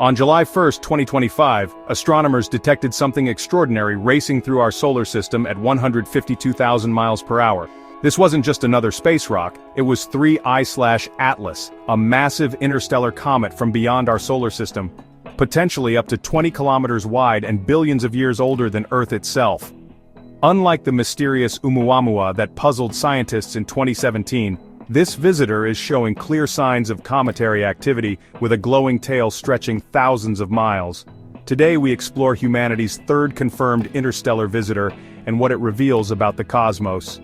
On July 1, 2025, astronomers detected something extraordinary racing through our solar system at 152,000 miles per hour. This wasn't just another space rock, it was 3I/Atlas, a massive interstellar comet from beyond our solar system, potentially up to 20 kilometers wide and billions of years older than Earth itself. Unlike the mysterious Oumuamua that puzzled scientists in 2017, this visitor is showing clear signs of cometary activity with a glowing tail stretching thousands of miles. Today we explore humanity's third confirmed interstellar visitor and what it reveals about the cosmos.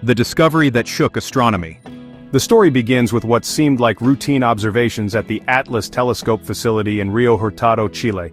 The discovery that shook astronomy. The story begins with what seemed like routine observations at the Atlas telescope facility in Rio Hurtado, Chile.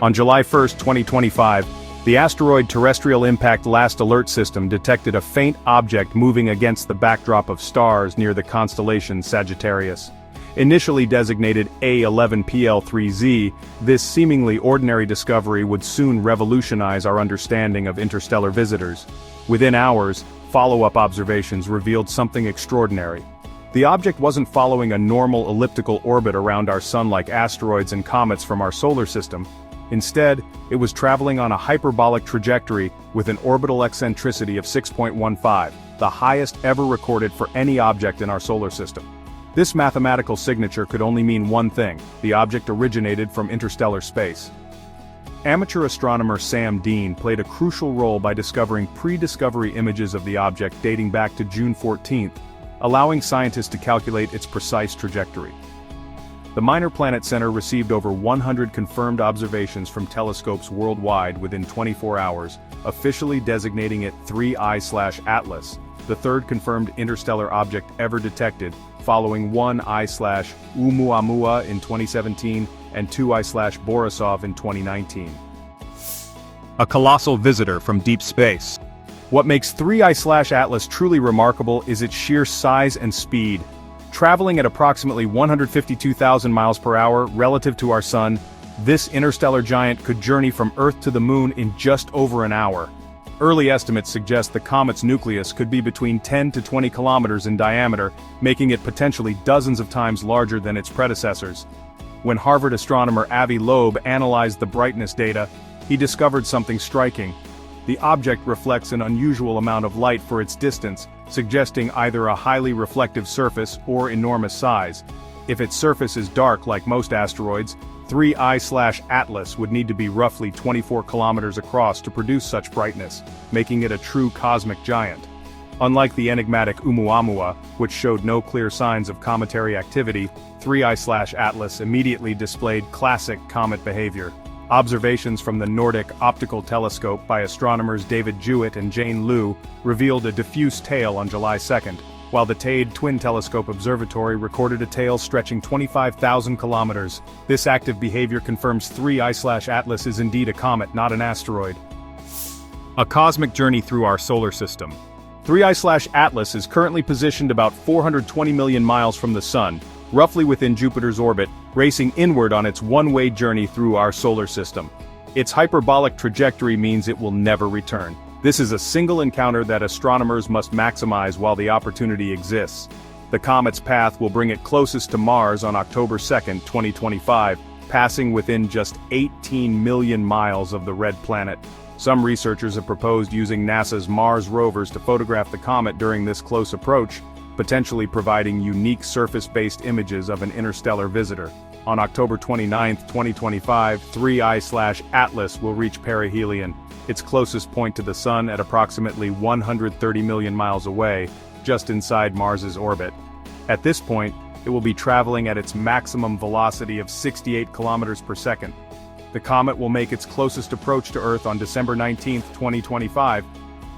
On July 1, 2025, the asteroid terrestrial impact last alert system detected a faint object moving against the backdrop of stars near the constellation Sagittarius. Initially designated A11PL3Z, this seemingly ordinary discovery would soon revolutionize our understanding of interstellar visitors. Within hours, follow-up observations revealed something extraordinary. The object wasn't following a normal elliptical orbit around our sun like asteroids and comets from our solar system. Instead, it was traveling on a hyperbolic trajectory with an orbital eccentricity of 6.15, the highest ever recorded for any object in our solar system. This mathematical signature could only mean one thing: the object originated from interstellar space. Amateur astronomer Sam Dean played a crucial role by discovering pre-discovery images of the object dating back to June 14, allowing scientists to calculate its precise trajectory. The Minor Planet Center received over 100 confirmed observations from telescopes worldwide within 24 hours, officially designating it 3I/Atlas, the third confirmed interstellar object ever detected, following 1I/Oumuamua in 2017 and 2I/Borisov in 2019. A colossal visitor from deep space. What makes 3I/Atlas truly remarkable is its sheer size and speed. Traveling at approximately 152,000 miles per hour relative to our Sun, this interstellar giant could journey from Earth to the Moon in just over an hour. Early estimates suggest the comet's nucleus could be between 10 to 20 kilometers in diameter, making it potentially dozens of times larger than its predecessors. When Harvard astronomer Avi Loeb analyzed the brightness data, he discovered something striking. The object reflects an unusual amount of light for its distance, suggesting either a highly reflective surface or enormous size. If its surface is dark like most asteroids, 3I/Atlas would need to be roughly 24 kilometers across to produce such brightness, making it a true cosmic giant. Unlike the enigmatic Oumuamua, which showed no clear signs of cometary activity, 3I/Atlas immediately displayed classic comet behavior. Observations from the Nordic Optical Telescope by astronomers David Jewett and Jane Liu revealed a diffuse tail on July 2, while the Tade Twin Telescope Observatory recorded a tail stretching 25,000 kilometers. This active behavior confirms 3I/Atlas is indeed a comet, not an asteroid. A cosmic journey through our solar system. 3I/Atlas is currently positioned about 420 million miles from the Sun, roughly within Jupiter's orbit, racing inward on its one-way journey through our solar system. Its hyperbolic trajectory means it will never return. This is a single encounter that astronomers must maximize while the opportunity exists. The comet's path will bring it closest to Mars on October 2, 2025, passing within just 18 million miles of the red planet. Some researchers have proposed using NASA's Mars rovers to photograph the comet during this close approach, potentially providing unique surface-based images of an interstellar visitor. On October 29, 2025, 3I/Atlas will reach perihelion, its closest point to the Sun at approximately 130 million miles away, just inside Mars's orbit. At this point, it will be traveling at its maximum velocity of 68 kilometers per second. The comet will make its closest approach to Earth on December 19, 2025,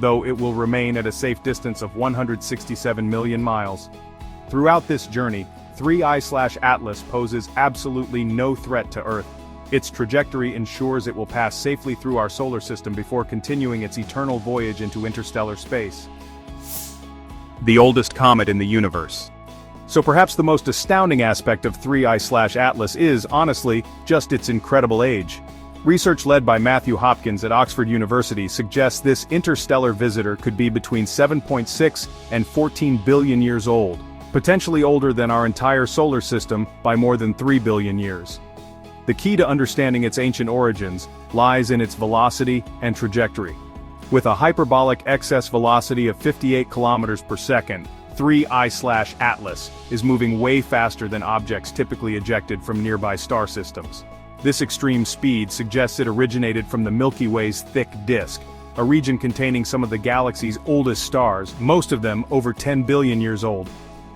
though it will remain at a safe distance of 167 million miles. Throughout this journey, 3I/Atlas poses absolutely no threat to Earth. Its trajectory ensures it will pass safely through our solar system before continuing its eternal voyage into interstellar space. The oldest comet in the universe. So perhaps the most astounding aspect of 3I/Atlas is, honestly, just its incredible age. Research led by Matthew Hopkins at Oxford University suggests this interstellar visitor could be between 7.6 and 14 billion years old, potentially older than our entire solar system by more than 3 billion years. The key to understanding its ancient origins lies in its velocity and trajectory. With a hyperbolic excess velocity of 58 kilometers per second, 3I/Atlas is moving way faster than objects typically ejected from nearby star systems. This extreme speed suggests it originated from the Milky Way's thick disk, a region containing some of the galaxy's oldest stars, most of them over 10 billion years old.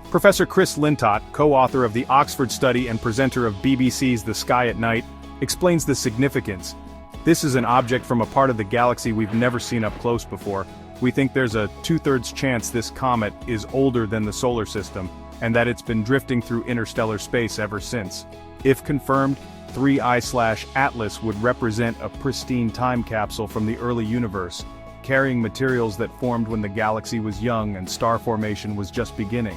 Professor Chris Lintott, co-author of the Oxford study and presenter of BBC's The Sky at Night, explains the significance. This is an object from a part of the galaxy we've never seen up close before. We think there's a 2/3 chance this comet is older than the solar system, and that it's been drifting through interstellar space ever since. If confirmed, 3I/Atlas would represent a pristine time capsule from the early universe, carrying materials that formed when the galaxy was young and star formation was just beginning.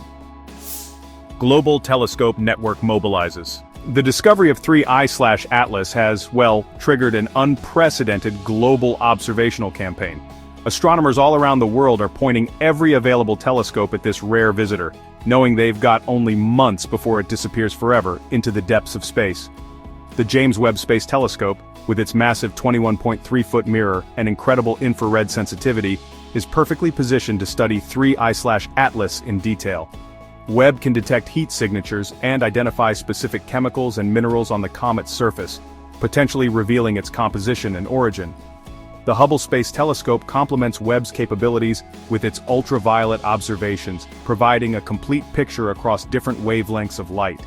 Global Telescope Network mobilizes. The discovery of 3I/Atlas has, well, triggered an unprecedented global observational campaign. Astronomers all around the world are pointing every available telescope at this rare visitor, knowing they've got only months before it disappears forever into the depths of space. The James Webb Space Telescope, with its massive 21.3-foot mirror and incredible infrared sensitivity, is perfectly positioned to study 3I/Atlas in detail. Webb can detect heat signatures and identify specific chemicals and minerals on the comet's surface, potentially revealing its composition and origin. The Hubble Space Telescope complements Webb's capabilities with its ultraviolet observations, providing a complete picture across different wavelengths of light.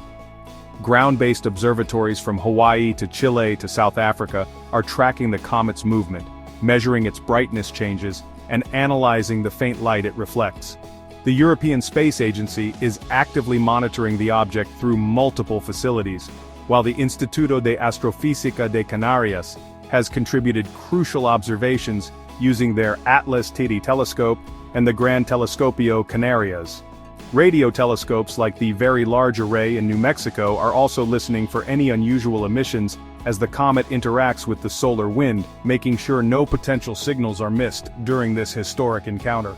Ground-based observatories from Hawaii to Chile to South Africa are tracking the comet's movement, measuring its brightness changes, and analyzing the faint light it reflects. The European Space Agency is actively monitoring the object through multiple facilities, while the Instituto de Astrofísica de Canarias has contributed crucial observations using their Atlas TD telescope and the Gran Telescopio Canarias. Radio telescopes like the Very Large Array in New Mexico are also listening for any unusual emissions as the comet interacts with the solar wind, making sure no potential signals are missed during this historic encounter.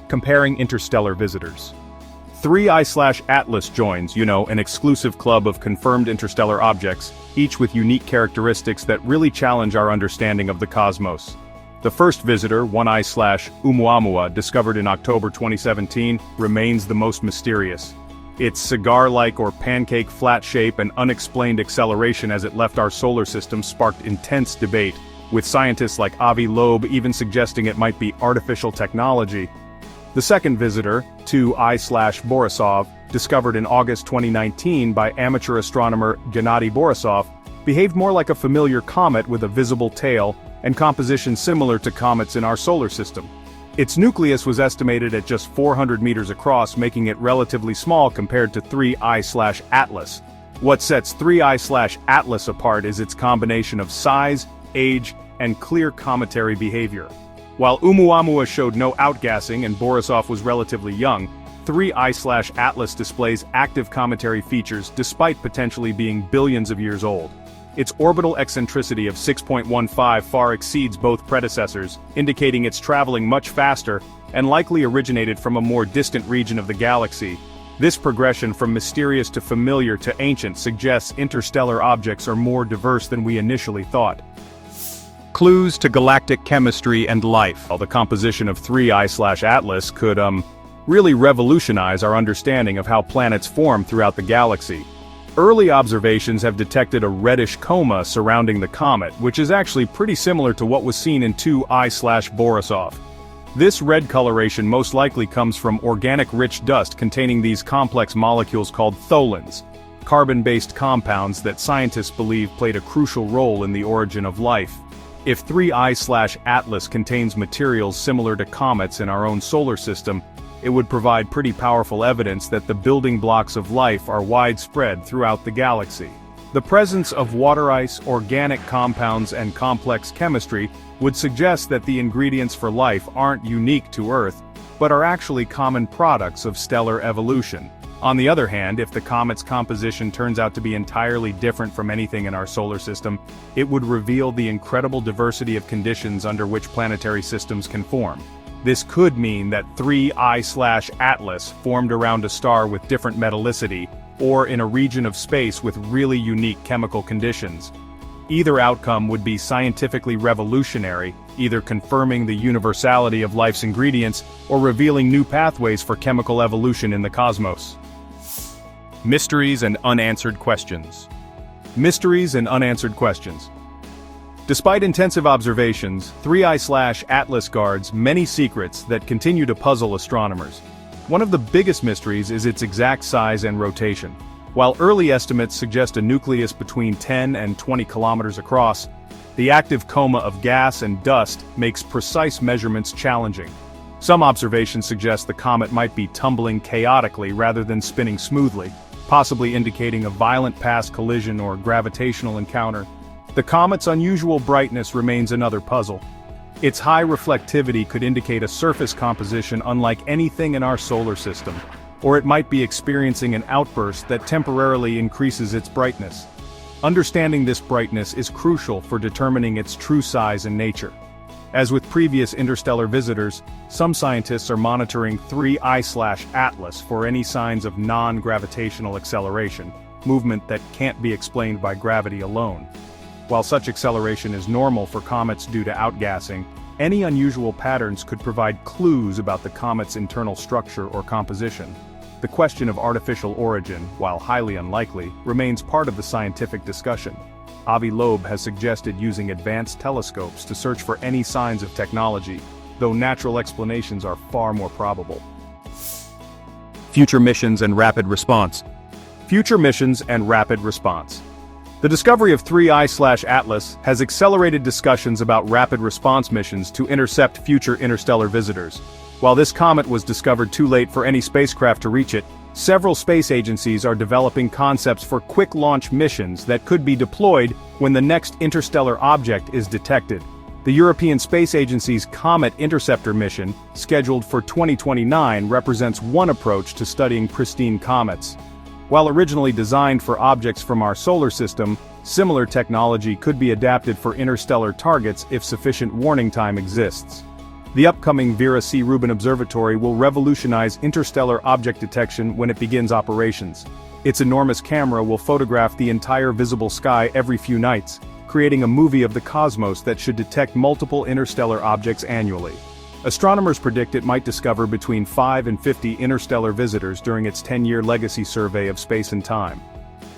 Comparing interstellar visitors. 3I/Atlas joins, an exclusive club of confirmed interstellar objects, each with unique characteristics that really challenge our understanding of the cosmos. The first visitor, 1I/Oumuamua, discovered in October 2017, remains the most mysterious. Its cigar-like or pancake flat shape and unexplained acceleration as it left our solar system sparked intense debate, with scientists like Avi Loeb even suggesting it might be artificial technology. The second visitor, 2I/Borisov, discovered in August 2019 by amateur astronomer Gennady Borisov, behaved more like a familiar comet with a visible tail and composition similar to comets in our solar system. Its nucleus was estimated at just 400 meters across, making it relatively small compared to 3I/Atlas. What sets 3I/Atlas apart is its combination of size, age, and clear cometary behavior. While Oumuamua showed no outgassing and Borisov was relatively young, 3I/Atlas displays active cometary features despite potentially being billions of years old. Its orbital eccentricity of 6.15 far exceeds both predecessors, indicating it's traveling much faster and likely originated from a more distant region of the galaxy. This progression from mysterious to familiar to ancient suggests interstellar objects are more diverse than we initially thought. Clues to galactic chemistry and life. While the composition of 3I/Atlas could, really revolutionize our understanding of how planets form throughout the galaxy. Early observations have detected a reddish coma surrounding the comet, which is actually pretty similar to what was seen in 2I/Borisov. This red coloration most likely comes from organic-rich dust containing these complex molecules called tholins, carbon-based compounds that scientists believe played a crucial role in the origin of life. If 3I/Atlas contains materials similar to comets in our own solar system, it would provide pretty powerful evidence that the building blocks of life are widespread throughout the galaxy. The presence of water ice, organic compounds, and complex chemistry would suggest that the ingredients for life aren't unique to Earth, but are actually common products of stellar evolution. On the other hand, if the comet's composition turns out to be entirely different from anything in our solar system, it would reveal the incredible diversity of conditions under which planetary systems can form. This could mean that 3I/Atlas formed around a star with different metallicity, or in a region of space with really unique chemical conditions. Either outcome would be scientifically revolutionary, either confirming the universality of life's ingredients or revealing new pathways for chemical evolution in the cosmos. Mysteries and unanswered questions. Mysteries and unanswered questions. Despite intensive observations, 3I/Atlas guards many secrets that continue to puzzle astronomers. One of the biggest mysteries is its exact size and rotation. While early estimates suggest a nucleus between 10 and 20 kilometers across, the active coma of gas and dust makes precise measurements challenging. Some observations suggest the comet might be tumbling chaotically rather than spinning smoothly, possibly indicating a violent past collision or gravitational encounter. The comet's unusual brightness remains another puzzle. Its high reflectivity could indicate a surface composition unlike anything in our solar system, or it might be experiencing an outburst that temporarily increases its brightness. Understanding this brightness is crucial for determining its true size and nature. As with previous interstellar visitors, some scientists are monitoring 3I/Atlas for any signs of non-gravitational acceleration, movement that can't be explained by gravity alone. While such acceleration is normal for comets due to outgassing, any unusual patterns could provide clues about the comet's internal structure or composition. The question of artificial origin, while highly unlikely, remains part of the scientific discussion. Avi Loeb has suggested using advanced telescopes to search for any signs of technology, though natural explanations are far more probable. Future missions and rapid response. Future missions and rapid response. The discovery of 3I/Atlas has accelerated discussions about rapid response missions to intercept future interstellar visitors. While this comet was discovered too late for any spacecraft to reach it, several space agencies are developing concepts for quick launch missions that could be deployed when the next interstellar object is detected. The European Space Agency's Comet Interceptor mission, scheduled for 2029, represents one approach to studying pristine comets. While originally designed for objects from our solar system, similar technology could be adapted for interstellar targets if sufficient warning time exists. The upcoming Vera C. Rubin Observatory will revolutionize interstellar object detection when it begins operations. Its enormous camera will photograph the entire visible sky every few nights, creating a movie of the cosmos that should detect multiple interstellar objects annually. Astronomers predict it might discover between 5 and 50 interstellar visitors during its 10-year legacy survey of space and time.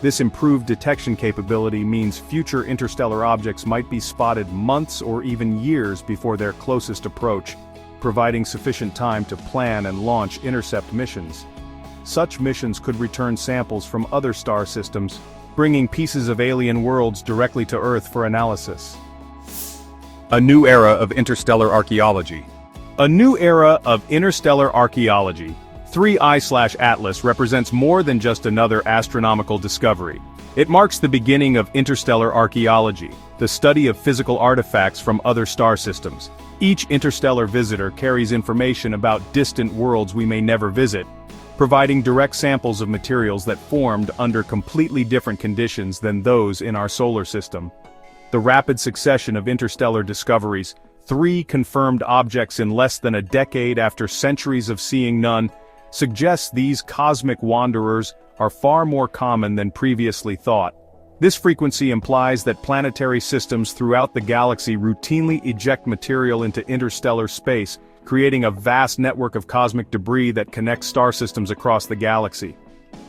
This improved detection capability means future interstellar objects might be spotted months or even years before their closest approach, providing sufficient time to plan and launch intercept missions. Such missions could return samples from other star systems, bringing pieces of alien worlds directly to Earth for analysis. A new era of interstellar archaeology. A new era of interstellar archaeology. 3I/Atlas represents more than just another astronomical discovery. It marks the beginning of interstellar archaeology, the study of physical artifacts from other star systems. Each interstellar visitor carries information about distant worlds we may never visit, providing direct samples of materials that formed under completely different conditions than those in our solar system. The rapid succession of interstellar discoveries, 3 confirmed objects in less than a decade after centuries of seeing none, suggests these cosmic wanderers are far more common than previously thought. This frequency implies that planetary systems throughout the galaxy routinely eject material into interstellar space, creating a vast network of cosmic debris that connects star systems across the galaxy.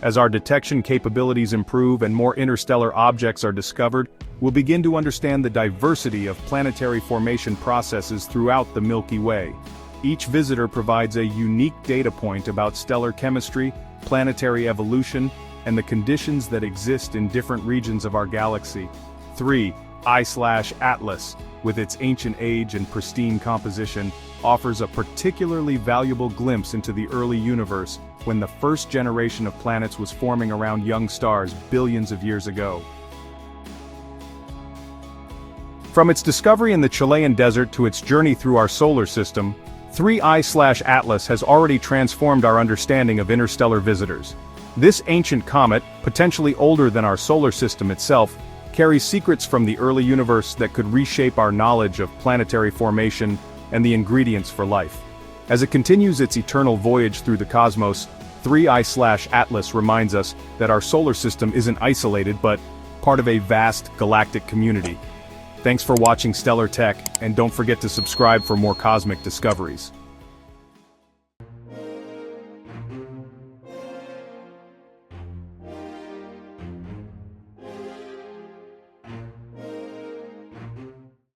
As our detection capabilities improve and more interstellar objects are discovered, we'll begin to understand the diversity of planetary formation processes throughout the Milky Way. Each visitor provides a unique data point about stellar chemistry, planetary evolution, and the conditions that exist in different regions of our galaxy. 3I/Atlas, with its ancient age and pristine composition, offers a particularly valuable glimpse into the early universe, when the first generation of planets was forming around young stars billions of years ago. From its discovery in the Chilean desert to its journey through our solar system, 3I/Atlas has already transformed our understanding of interstellar visitors. This ancient comet, potentially older than our solar system itself, carries secrets from the early universe that could reshape our knowledge of planetary formation and the ingredients for life. As it continues its eternal voyage through the cosmos, 3I/Atlas reminds us that our solar system isn't isolated but part of a vast galactic community. Thanks for watching Stellar Tech, and don't forget to subscribe for more cosmic discoveries.